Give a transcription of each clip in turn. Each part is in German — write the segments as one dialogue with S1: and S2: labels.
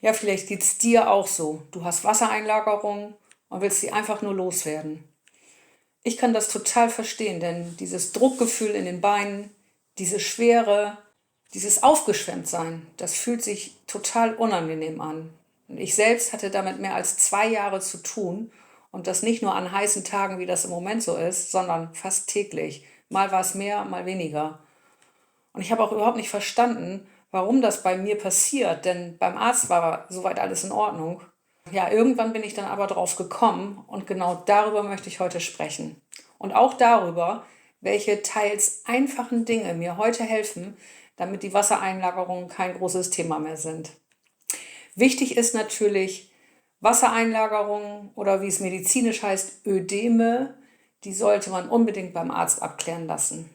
S1: Ja, vielleicht geht's dir auch so. Du hast Wassereinlagerungen und willst sie einfach nur loswerden. Ich kann das total verstehen, denn dieses Druckgefühl in den Beinen, diese Schwere, dieses Aufgeschwemmtsein, das fühlt sich total unangenehm an. Und ich selbst hatte damit mehr als 2 Jahre zu tun und das nicht nur an heißen Tagen, wie das im Moment so ist, sondern fast täglich. Mal war es mehr, mal weniger. Und ich habe auch überhaupt nicht verstanden, warum das bei mir passiert, denn beim Arzt war soweit alles in Ordnung. Ja, irgendwann bin ich dann aber drauf gekommen und genau darüber möchte ich heute sprechen. Und auch darüber, welche teils einfachen Dinge mir heute helfen, damit die Wassereinlagerungen kein großes Thema mehr sind. Wichtig ist natürlich Wassereinlagerungen oder wie es medizinisch heißt, Ödeme, die sollte man unbedingt beim Arzt abklären lassen.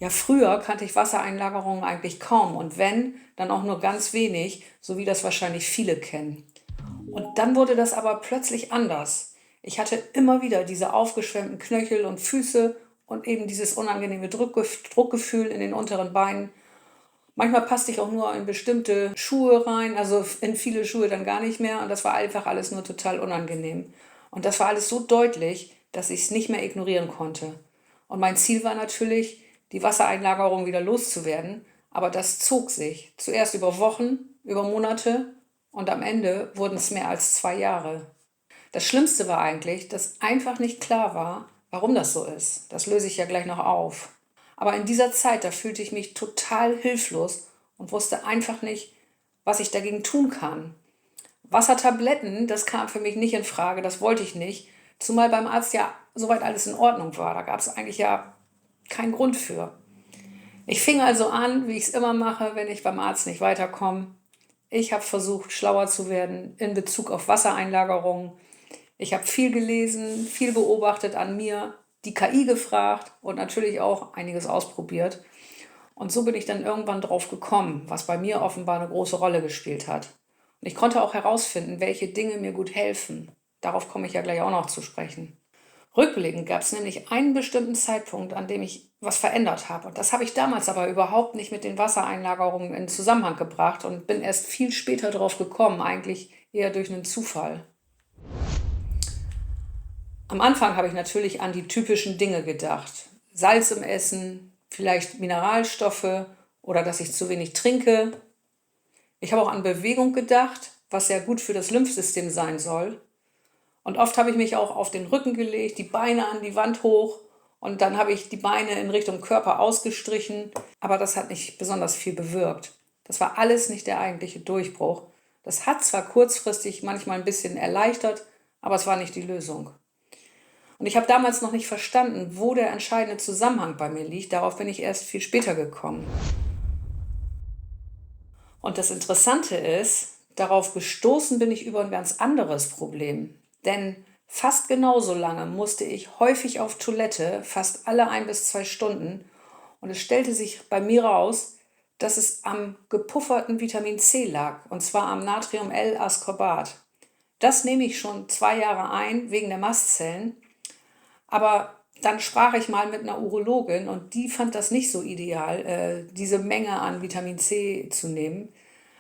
S1: Ja, früher kannte ich Wassereinlagerungen eigentlich kaum und wenn, dann auch nur ganz wenig, so wie das wahrscheinlich viele kennen. Und dann wurde das aber plötzlich anders. Ich hatte immer wieder diese aufgeschwemmten Knöchel und Füße und eben dieses unangenehme Druckgefühl in den unteren Beinen. Manchmal passte ich auch nur in bestimmte Schuhe rein, also in viele Schuhe dann gar nicht mehr und das war einfach alles nur total unangenehm. Und das war alles so deutlich, dass ich es nicht mehr ignorieren konnte. Und mein Ziel war natürlich, die Wassereinlagerung wieder loszuwerden, aber das zog sich. Zuerst über Wochen, über Monate und am Ende wurden es mehr als 2 Jahre. Das Schlimmste war eigentlich, dass einfach nicht klar war, warum das so ist. Das löse ich ja gleich noch auf. Aber in dieser Zeit, da fühlte ich mich total hilflos und wusste einfach nicht, was ich dagegen tun kann. Wassertabletten, das kam für mich nicht in Frage, das wollte ich nicht, zumal beim Arzt ja soweit alles in Ordnung war. Da gab es eigentlich ja keinen Grund für. Ich fing also an, wie ich es immer mache, wenn ich beim Arzt nicht weiterkomme. Ich habe versucht, schlauer zu werden in Bezug auf Wassereinlagerungen. Ich habe viel gelesen, viel beobachtet an mir, die KI gefragt und natürlich auch einiges ausprobiert. Und so bin ich dann irgendwann drauf gekommen, was bei mir offenbar eine große Rolle gespielt hat. Und ich konnte auch herausfinden, welche Dinge mir gut helfen. Darauf komme ich ja gleich auch noch zu sprechen. Rückblickend gab es nämlich einen bestimmten Zeitpunkt, an dem ich was verändert habe. Und das habe ich damals aber überhaupt nicht mit den Wassereinlagerungen in Zusammenhang gebracht und bin erst viel später drauf gekommen, eigentlich eher durch einen Zufall. Am Anfang habe ich natürlich an die typischen Dinge gedacht. Salz im Essen, vielleicht Mineralstoffe oder dass ich zu wenig trinke. Ich habe auch an Bewegung gedacht, was ja gut für das Lymphsystem sein soll. Und oft habe ich mich auch auf den Rücken gelegt, die Beine an die Wand hoch und dann habe ich die Beine in Richtung Körper ausgestrichen. Aber das hat nicht besonders viel bewirkt. Das war alles nicht der eigentliche Durchbruch. Das hat zwar kurzfristig manchmal ein bisschen erleichtert, aber es war nicht die Lösung. Und ich habe damals noch nicht verstanden, wo der entscheidende Zusammenhang bei mir liegt. Darauf bin ich erst viel später gekommen. Und das Interessante ist, darauf gestoßen bin ich über ein ganz anderes Problem. Denn fast genauso lange musste ich häufig auf Toilette, fast alle 1 bis 2 Stunden. Und es stellte sich bei mir raus, dass es am gepufferten Vitamin C lag, und zwar am Natrium-L-Ascorbat. Das nehme ich schon 2 Jahre ein, wegen der Mastzellen. Aber dann sprach ich mal mit einer Urologin und die fand das nicht so ideal, diese Menge an Vitamin C zu nehmen.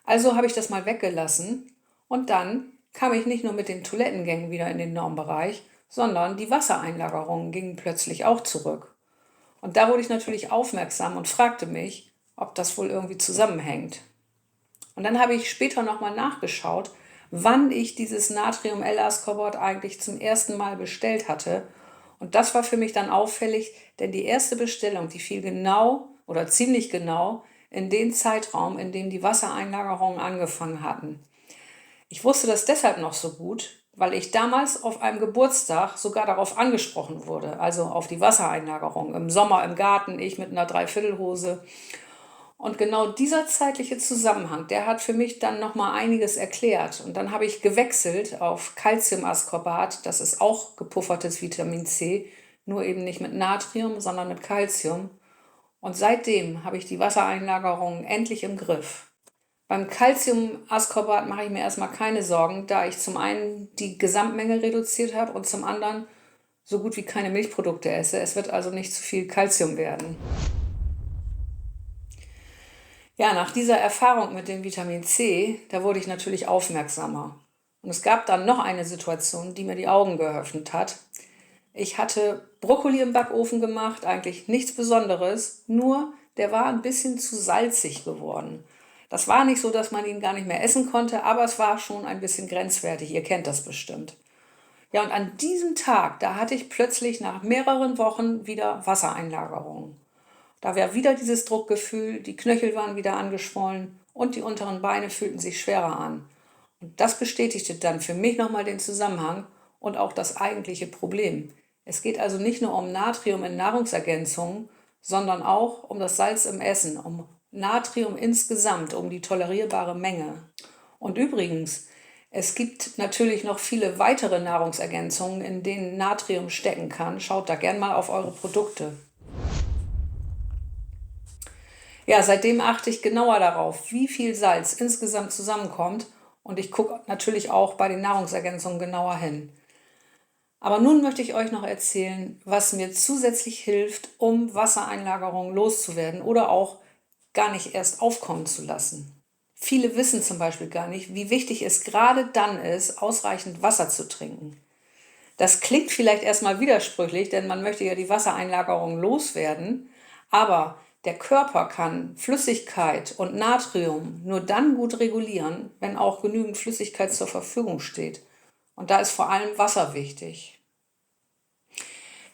S1: Also habe ich das mal weggelassen und dann kam ich nicht nur mit den Toilettengängen wieder in den Normbereich, sondern die Wassereinlagerungen gingen plötzlich auch zurück. Und da wurde ich natürlich aufmerksam und fragte mich, ob das wohl irgendwie zusammenhängt. Und dann habe ich später nochmal nachgeschaut, wann ich dieses Natrium-L-Ascorbat eigentlich zum ersten Mal bestellt hatte. Und das war für mich dann auffällig, denn die erste Bestellung, die fiel genau oder ziemlich genau in den Zeitraum, in dem die Wassereinlagerungen angefangen hatten. Ich wusste das deshalb noch so gut, weil ich damals auf einem Geburtstag sogar darauf angesprochen wurde, also auf die Wassereinlagerung. Im Sommer im Garten, ich mit einer Dreiviertelhose. Und genau dieser zeitliche Zusammenhang, der hat für mich dann nochmal einiges erklärt. Und dann habe ich gewechselt auf Calciumascorbat, das ist auch gepuffertes Vitamin C, nur eben nicht mit Natrium, sondern mit Calcium. Und seitdem habe ich die Wassereinlagerungen endlich im Griff. Beim Calciumascorbat mache ich mir erstmal keine Sorgen, da ich zum einen die Gesamtmenge reduziert habe und zum anderen so gut wie keine Milchprodukte esse. Es wird also nicht zu viel Calcium werden. Ja, nach dieser Erfahrung mit dem Vitamin C, da wurde ich natürlich aufmerksamer. Und es gab dann noch eine Situation, die mir die Augen geöffnet hat. Ich hatte Brokkoli im Backofen gemacht, eigentlich nichts Besonderes, nur der war ein bisschen zu salzig geworden. Das war nicht so, dass man ihn gar nicht mehr essen konnte, aber es war schon ein bisschen grenzwertig. Ihr kennt das bestimmt. Ja, und an diesem Tag, da hatte ich plötzlich nach mehreren Wochen wieder Wassereinlagerungen. Da war wieder dieses Druckgefühl, die Knöchel waren wieder angeschwollen und die unteren Beine fühlten sich schwerer an. Und das bestätigte dann für mich nochmal den Zusammenhang und auch das eigentliche Problem. Es geht also nicht nur um Natrium in Nahrungsergänzungen, sondern auch um das Salz im Essen, um Natrium insgesamt, um die tolerierbare Menge. Und übrigens, es gibt natürlich noch viele weitere Nahrungsergänzungen, in denen Natrium stecken kann. Schaut da gern mal auf eure Produkte. Ja, seitdem achte ich genauer darauf, wie viel Salz insgesamt zusammenkommt, und ich gucke natürlich auch bei den Nahrungsergänzungen genauer hin. Aber nun möchte ich euch noch erzählen, was mir zusätzlich hilft, um Wassereinlagerungen loszuwerden oder auch gar nicht erst aufkommen zu lassen. Viele wissen zum Beispiel gar nicht, wie wichtig es gerade dann ist, ausreichend Wasser zu trinken. Das klingt vielleicht erstmal widersprüchlich, denn man möchte ja die Wassereinlagerung loswerden, aber der Körper kann Flüssigkeit und Natrium nur dann gut regulieren, wenn auch genügend Flüssigkeit zur Verfügung steht. Und da ist vor allem Wasser wichtig.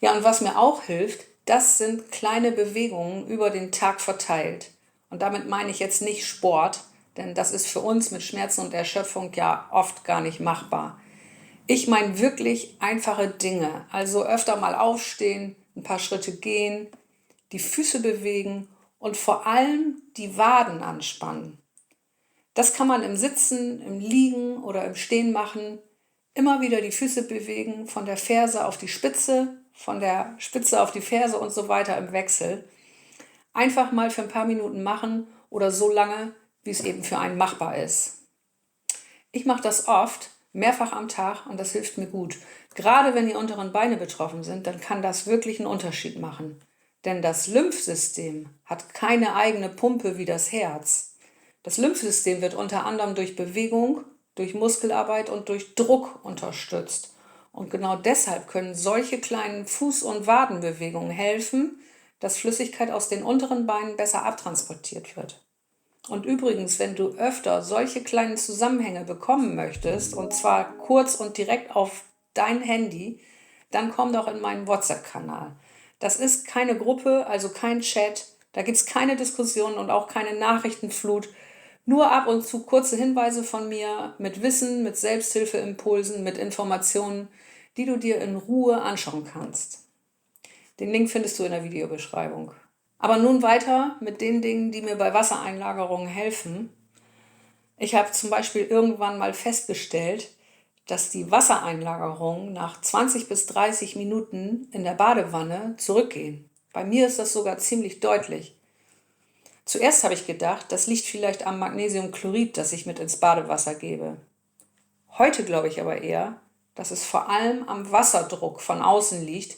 S1: Ja, und was mir auch hilft, das sind kleine Bewegungen über den Tag verteilt. Und damit meine ich jetzt nicht Sport, denn das ist für uns mit Schmerzen und Erschöpfung ja oft gar nicht machbar. Ich meine wirklich einfache Dinge, also öfter mal aufstehen, ein paar Schritte gehen, die Füße bewegen und vor allem die Waden anspannen. Das kann man im Sitzen, im Liegen oder im Stehen machen. Immer wieder die Füße bewegen, von der Ferse auf die Spitze, von der Spitze auf die Ferse und so weiter im Wechsel. Einfach mal für ein paar Minuten machen oder so lange, wie es eben für einen machbar ist. Ich mache das oft, mehrfach am Tag, und das hilft mir gut. Gerade wenn die unteren Beine betroffen sind, dann kann das wirklich einen Unterschied machen. Denn das Lymphsystem hat keine eigene Pumpe wie das Herz. Das Lymphsystem wird unter anderem durch Bewegung, durch Muskelarbeit und durch Druck unterstützt. Und genau deshalb können solche kleinen Fuß- und Wadenbewegungen helfen, dass Flüssigkeit aus den unteren Beinen besser abtransportiert wird. Und übrigens, wenn du öfter solche kleinen Zusammenhänge bekommen möchtest, und zwar kurz und direkt auf dein Handy, dann komm doch in meinen WhatsApp-Kanal. Das ist keine Gruppe, also kein Chat, da gibt es keine Diskussionen und auch keine Nachrichtenflut. Nur ab und zu kurze Hinweise von mir mit Wissen, mit Selbsthilfeimpulsen, mit Informationen, die du dir in Ruhe anschauen kannst. Den Link findest du in der Videobeschreibung. Aber nun weiter mit den Dingen, die mir bei Wassereinlagerungen helfen. Ich habe zum Beispiel irgendwann mal festgestellt, dass die Wassereinlagerungen nach 20 bis 30 Minuten in der Badewanne zurückgehen. Bei mir ist das sogar ziemlich deutlich. Zuerst habe ich gedacht, das liegt vielleicht am Magnesiumchlorid, das ich mit ins Badewasser gebe. Heute glaube ich aber eher, dass es vor allem am Wasserdruck von außen liegt.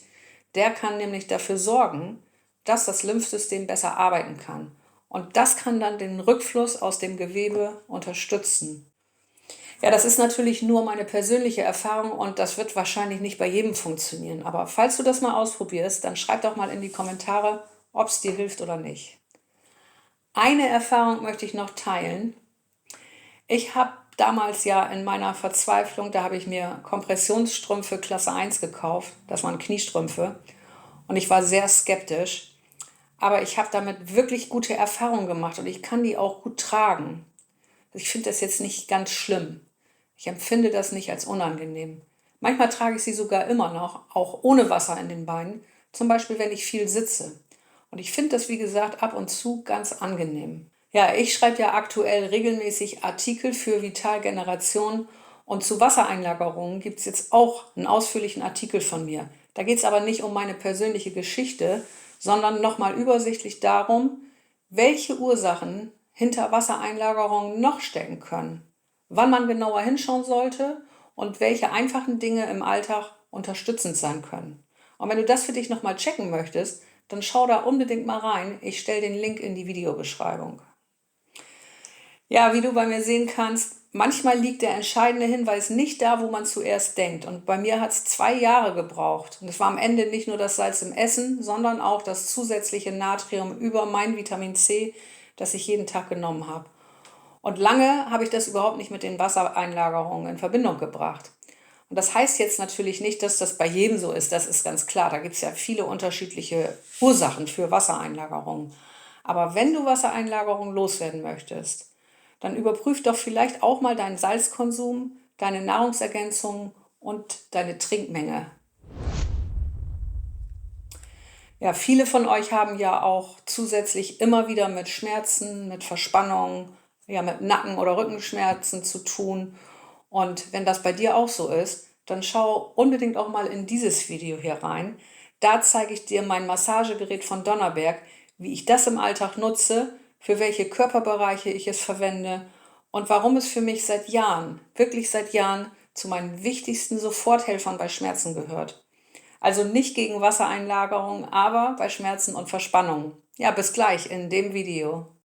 S1: Der kann nämlich dafür sorgen, dass das Lymphsystem besser arbeiten kann. Und das kann dann den Rückfluss aus dem Gewebe unterstützen. Ja, das ist natürlich nur meine persönliche Erfahrung und das wird wahrscheinlich nicht bei jedem funktionieren. Aber falls du das mal ausprobierst, dann schreib doch mal in die Kommentare, ob es dir hilft oder nicht. Eine Erfahrung möchte ich noch teilen. Ich habe damals ja in meiner Verzweiflung, da habe ich mir Kompressionsstrümpfe Klasse 1 gekauft. Das waren Kniestrümpfe. Und ich war sehr skeptisch. Aber ich habe damit wirklich gute Erfahrungen gemacht und ich kann die auch gut tragen. Ich finde das jetzt nicht ganz schlimm. Ich empfinde das nicht als unangenehm. Manchmal trage ich sie sogar immer noch, auch ohne Wasser in den Beinen. Zum Beispiel, wenn ich viel sitze. Und ich finde das, wie gesagt, ab und zu ganz angenehm. Ja, ich schreibe ja aktuell regelmäßig Artikel für Vital Generation und zu Wassereinlagerungen gibt es jetzt auch einen ausführlichen Artikel von mir. Da geht es aber nicht um meine persönliche Geschichte, sondern nochmal übersichtlich darum, welche Ursachen hinter Wassereinlagerungen noch stecken können, wann man genauer hinschauen sollte und welche einfachen Dinge im Alltag unterstützend sein können. Und wenn du das für dich nochmal checken möchtest, dann schau da unbedingt mal rein. Ich stelle den Link in die Videobeschreibung. Ja, wie du bei mir sehen kannst, manchmal liegt der entscheidende Hinweis nicht da, wo man zuerst denkt. Und bei mir hat es 2 Jahre gebraucht. Und es war am Ende nicht nur das Salz im Essen, sondern auch das zusätzliche Natrium über mein Vitamin C, das ich jeden Tag genommen habe. Und lange habe ich das überhaupt nicht mit den Wassereinlagerungen in Verbindung gebracht. Und das heißt jetzt natürlich nicht, dass das bei jedem so ist, das ist ganz klar. Da gibt es ja viele unterschiedliche Ursachen für Wassereinlagerungen. Aber wenn du Wassereinlagerungen loswerden möchtest, dann überprüf doch vielleicht auch mal deinen Salzkonsum, deine Nahrungsergänzungen und deine Trinkmenge. Ja, viele von euch haben ja auch zusätzlich immer wieder mit Schmerzen, mit Verspannungen, ja, mit Nacken- oder Rückenschmerzen zu tun. Und wenn das bei dir auch so ist, dann schau unbedingt auch mal in dieses Video hier rein. Da zeige ich dir mein Massagegerät von Donnerberg, wie ich das im Alltag nutze, für welche Körperbereiche ich es verwende und warum es für mich seit Jahren, wirklich seit Jahren, zu meinen wichtigsten Soforthelfern bei Schmerzen gehört. Also nicht gegen Wassereinlagerung, aber bei Schmerzen und Verspannung. Ja, bis gleich in dem Video.